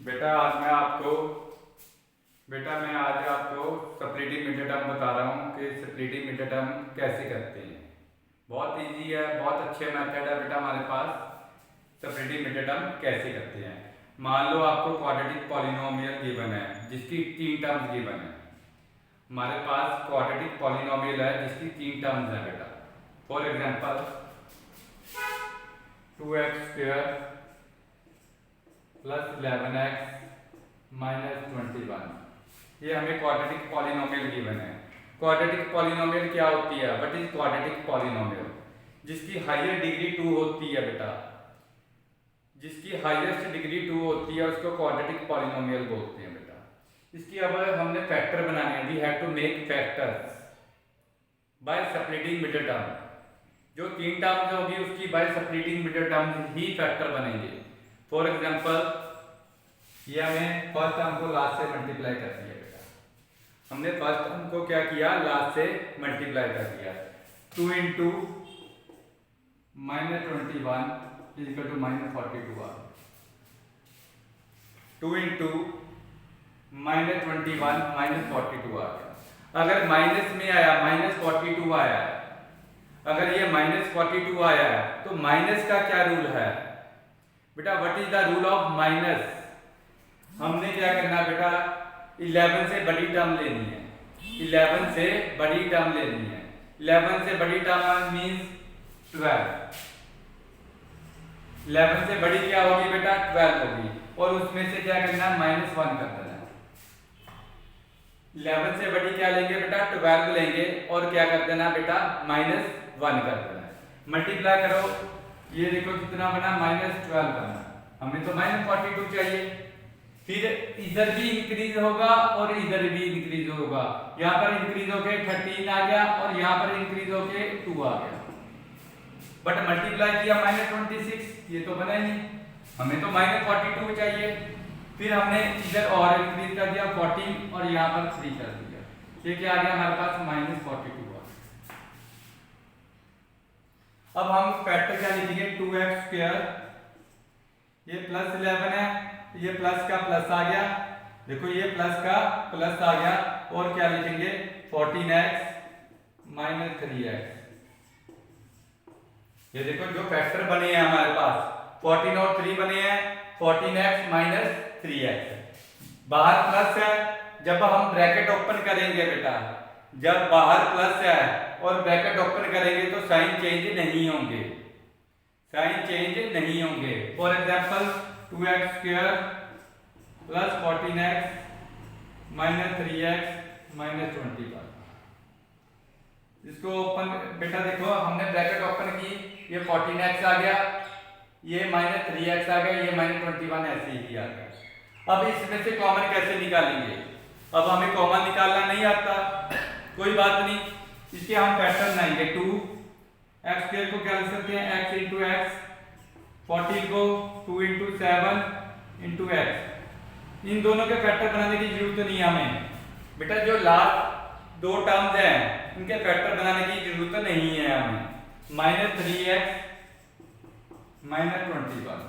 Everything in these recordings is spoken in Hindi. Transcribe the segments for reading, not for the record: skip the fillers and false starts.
बेटा आज मैं आपको आज आपको स्प्लिटिंग मिड टर्म बता रहा हूँ कि स्प्लिटिंग मिड टर्म कैसे करते हैं। बहुत इजी है, बहुत अच्छे मेथड है बेटा हमारे पास। स्प्लिटिंग मिड टर्म कैसे करते हैं। मान लो आपको क्वाड्रेटिक पॉलिनोमियल गिवन है जिसकी 3 टर्म्स गिवन है। हमारे पास क्वाड्रेटिक पॉलिनोमियल है जिसकी 3 टर्म्स है बेटा। For example 2x² plus 11x minus 21, ये हमें क्वाड्रेटिक पॉलिनोमियल गिवन है। क्वाड्रेटिक पॉलिनोमियल क्या होती है? What is quadratic polynomial? जिसकी हाईएस्ट डिग्री 2 होती है बेटा, जिसकी हाईएस्ट डिग्री 2 होती है उसको क्वाड्रेटिक पॉलिनोमियल बोलते हैं बेटा। इसकी अब हमने फैक्टर बनाने हैं, we have to make factors by splitting mid term. जो 3 टर्म्स होगी उसकी बाय स्प्लिटिंग मिड टर्म्स ही फैक्टर बनेंगे। फॉर एग्जांपल ये हमें फर्स्ट टर्म को लास्ट से मल्टीप्लाई कर दिया बेटा। हमने फर्स्ट टर्म को क्या किया? लास्ट से मल्टीप्लाई कर दिया। 2 into minus 21 is equal to minus 42 आ गया। 2 इंटू माइनस 21 माइनस 42 आ गया। अगर माइनस में आया माइनस 42 आया, अगर ये माइनस 42 आया है तो माइनस का क्या रूल है बेटा? What is the rule of minus? हमने क्या करना बेटा? 11 से बड़ी टर्म लेनी है। 11 से बड़ी टर्म लेनी है। 11 से बड़ी टर्म मींस 12। 11 से बड़ी क्या होगी बेटा? 12 होगी। और उसमें से क्या करना? -1 कर देना। 11 से बड़ी क्या लेंगे बेटा? 12 लेंगे और क्या कर देना बेटा? -1 कर देना। मल्टीप्लाई करो, ये देखो कितना बना? -12 बना। हमें तो -42 चाहिए। फिर इधर भी इंक्रीज होगा और इधर भी इंक्रीज होगा। यहाँ पर इंक्रीज होके 13 आ गया और यहाँ पर इंक्रीज होके 2 आ गया। बट मल्टीप्लाई किया -26, ये तो बना ही नहीं। हमें तो -42 चाहिए। फिर हमने इधर और इंक्रीज कर दिया 14 और यहाँ पर 3 कर दिया। ये क्या आ गया हमारे पास? -42 आ गया। अब हम फैक्टर क्या लिखेंगे? 2x², ये प्लस 11 है, ये प्लस का प्लस आ गया। देखो ये प्लस का प्लस आ गया। और क्या लिखेंगे? 14x minus 3x। ये देखो जो फैक्टर बने हैं हमारे पास 14 और 3 बने हैं। 14x minus 3x। बाहर प्लस है, जब हम ब्रैकेट ओपन करेंगे बेटा, जब बाहर प्लस है और ब्रैकेट ओपन करेंगे तो साइन चेंज नहीं होंगे, साइन चेंज नहीं होंगे। For example 2x² plus 14x minus 3x minus 21। इसको ओपन बेटा देखो, हमने ब्रैकेट ओपन की, ये 14x आ गया, ये -3x आ गया, ये -21 ऐसे ही आ गया। अब इसमें से कॉमन कैसे निकालेंगे? अब हमें कॉमन निकालना नहीं आता, कोई बात नहीं। इसके हम फैक्टर बनाएंगे। 2x² को क्या लिख सकते हैं? x into x. 14 को 2 इंटू 7 इंटू एक्स। इन दोनों के फैक्टर बनाने की जरूरत नहीं है हमें बेटा। जो लास्ट 2 टर्म्स हैं इनके फैक्टर बनाने की जरूरत नहीं है हमें। -3x माइनस 21,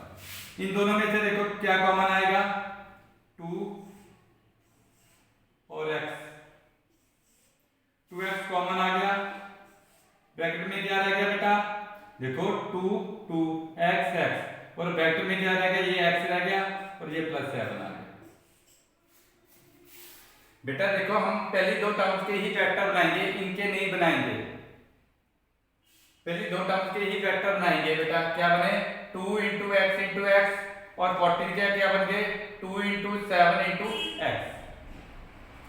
इन दोनों में से देखो क्या कॉमन आएगा? 2 और x। 2x कॉमन आ गया। ब्रैकेट में क्या रह गया बेटा? देखो 2 x x और ब्रैकेट में क्या रह गया? ये x रह गया और ये +7 आ गया। बेटा देखो हम पहली 2 टर्म्स के ही फैक्टर बनाएंगे, इनके नहीं बनाएंगे। पहली 2 टर्म्स के ही फैक्टर बनाएंगे बेटा। क्या बने? 2 इंटू एक्स इंटू एक्स और 14 के क्या बन गए? 2 इंटू 7 इंटू एक्स।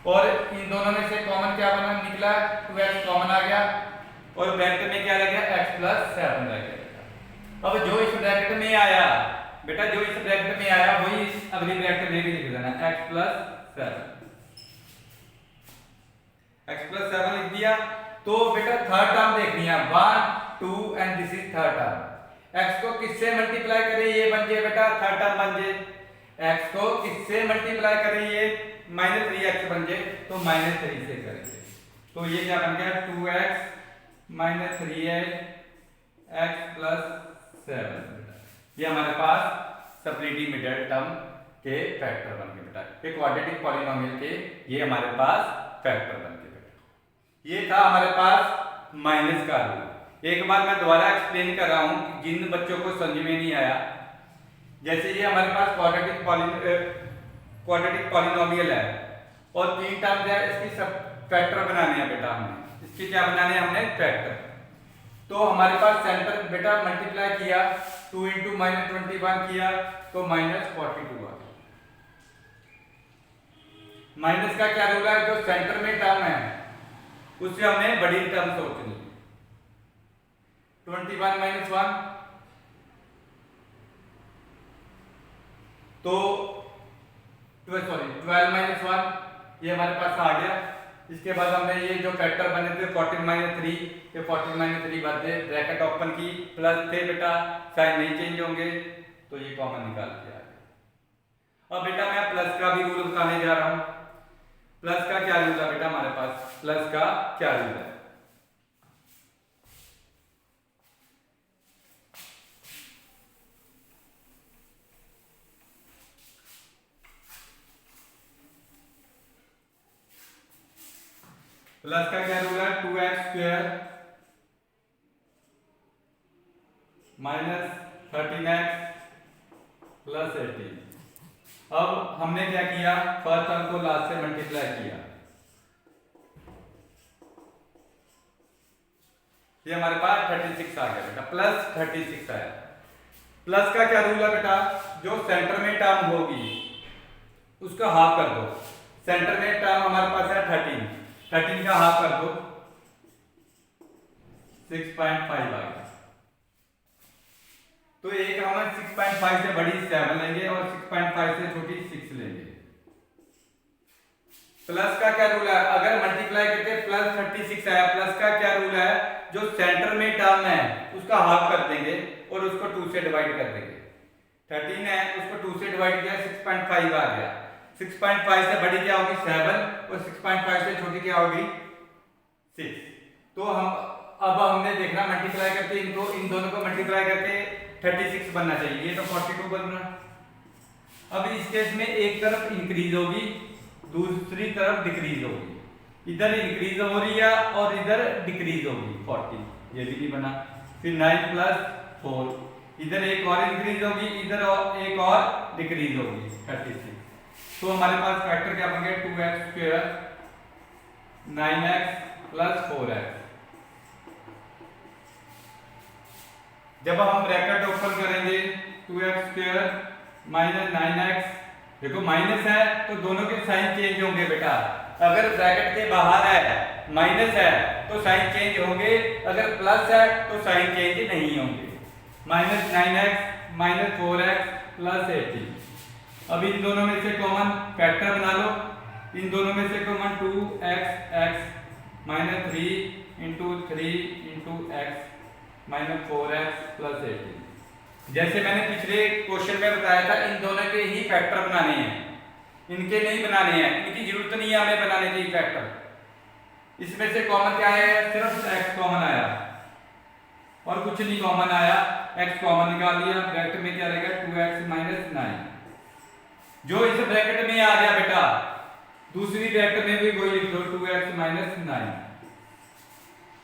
और इन दोनों में से कॉमन क्या बना? निकला 2x कॉमन आ गया और ब्रैकेट में क्या रह गया? x + 7 रह गया। अब जो इस ब्रैकेट में आया बेटा, जो इस ब्रैकेट में आया वही अगली ब्रैकेट में भी लिख देना, x + 7। x + 7 लिख दिया। तो बेटा थर्ड टर्म देखनी है, 1 2 and this is third term. x को किससे मल्टीप्लाई करें? ये बन जाए बेटा थर्ड टर्म बन जाए। x को किससे मल्टीप्लाई करें? ये -3x बन जाए, तो -3 से करेंगे। तो ये क्या बन गया? 2x minus 3x + 7। ये हमारे पास स्प्लिटिंग मिड टर्म के फैक्टर बन के बेटा, ये क्वाड्रेटिक पॉलिनोमियल के ये हमारे पास फैक्टर बन के बेटा। ये था हमारे पास माइनस का रूल। एक बार मैं दोबारा एक्सप्लेन कर रहा हूं जिन बच्चों को समझ में नहीं आया। जैसे ये हमारे पास क्वाड्रेटिक पॉलिनोमियल है और 3 टर्म्स है, इसकी सब फैक्टर बनाने हैं बेटा हमने। इसके क्या बनाने हैं हमने? फैक्टर। तो हमारे पास सेंटर बेटा मल्टीप्लाई किया 2 × -21 किया तो -42 आ गया। माइनस का क्या रूल है? जो सेंटर में टर्म है उससे हमने बड़ी टर्म सोचनी। 21 - 1 तो 12 - 1 ये हमारे पास आ गया। इसके बाद हमने ये जो फैक्टर बने थे 14 - 3, ये 14 - 3 बातें ब्रैकेट ओपन की, प्लस थे बेटा, साइन नहीं चेंज होंगे तो ये कॉमन निकाल के आ गया। अब बेटा मैं प्लस का भी रूल बताने जा रहा हूं। प्लस का क्या रूल है बेटा हमारे पास? प्लस का क्या रूल है? प्लस का क्या रूल है? 2x² - 13x + 18। अब हमने क्या किया? फर्स्ट टर्म को लास्ट से मल्टीप्लाई किया। ये हमारे पास 36 आ गया बेटा, प्लस 36 आया। प्लस का क्या रूल है बेटा? जो सेंटर में टर्म होगी उसका हाफ कर दो। सेंटर में टर्म हमारे पास है 13 का हाफ कर दो, 6.5 आ गया। तो एक हम 6.5 से बड़ी 7 लेंगे और 6.5 से छोटी 6 लेंगे। प्लस का क्या रूल है? अगर मल्टीप्लाई करके प्लस 36 आया, प्लस का क्या रूल है? जो सेंटर में टर्म है उसका हाफ कर देंगे और उसको 2 से डिवाइड कर देंगे। 13 है, उसको 2 से डिवाइड किया, 6.5 आ गया। 6.5 से बड़ी क्या होगी? 7 और 6.5 से छोटी क्या होगी? 6। तो अब हमने देखना मल्टीप्लाई करके इनको, इन दोनों को मल्टीप्लाई करके 36 बनना चाहिए। ये तो 42 बन रहा। अब इस केस में एक तरफ इंक्रीज होगी, दूसरी तरफ डिक्रीज होगी। इधर इंक्रीज हो रही है और इधर डिक्रीज होगी 40, ये भी नहीं बना। फिर 9 + 4, इधर एक और इंक्रीज होगी, इधर और एक और डिक्रीज होगी 36। तो हमारे पास फैक्टर क्या बन गया? 2x² 9x + 4x। जब हम ब्रैकेट ओपन करेंगे 2x² - 9x, देखो माइनस है तो दोनों के साइन चेंज होंगे बेटा। अगर ब्रैकेट के बाहर है, माइनस है तो साइन चेंज होंगे, अगर प्लस है तो साइन चेंज नहीं होंगे। -9x - 4x + 18। अब इन दोनों में से कॉमन फैक्टर बना लो। इन दोनों में से कॉमन 2x(x) - 3 × 3 × x - 4x + 18। जैसे मैंने पिछले क्वेश्चन में बताया था, इन दोनों के ही फैक्टर बनाने हैं, इनके नहीं बनाने हैं, इनकी जरूरत नहीं है हमें बनाने की फैक्टर। इसमें से कॉमन क्या है? सिर्फ x कॉमन आया और कुछ नहीं कॉमन आया। x कॉमन निकाल लिया, ब्रैकेट में क्या रहेगा? 2x - 9। जो इस ब्रैकेट में आ गया बेटा, दूसरी ब्रैकेट में भी वही लिख दो, 2x - 9।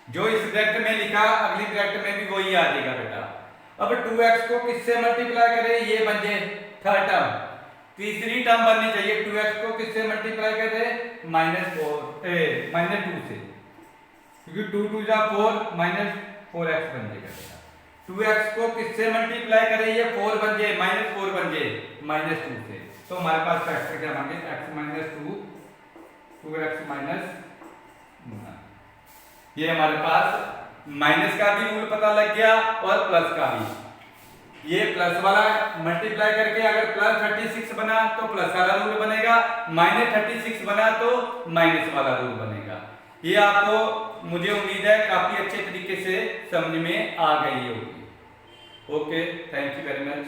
जो इस ब्रैकेट में लिखा, अगली ब्रैकेट में भी वही आ जाएगा बेटा। अब 2x को किससे मल्टीप्लाई करें? ये बन जाए थर्ड टर्म, तीसरी टर्म बननी चाहिए। 2x को किससे मल्टीप्लाई करें? -2 से, क्योंकि 2 × 2 = 4, -4x बन जाएगा बेटा। 2x को किससे मल्टीप्लाई करें? ये 4 बन जाए, -4 बन जाए, -2 से। तो हमारे पास फैक्टर क्या बन गया? x - 2, 2x - 9। ये हमारे पास माइनस का भी रूल पता लग गया और प्लस का भी। ये प्लस वाला मल्टीप्लाई करके अगर प्लस 36 बना तो प्लस वाला रूल बनेगा, -36 बना तो माइनस वाला रूल बनेगा। ये आपको, मुझे उम्मीद है, काफी अच्छे तरीके से समझ में आ गई होगी। Okay, thank you very much.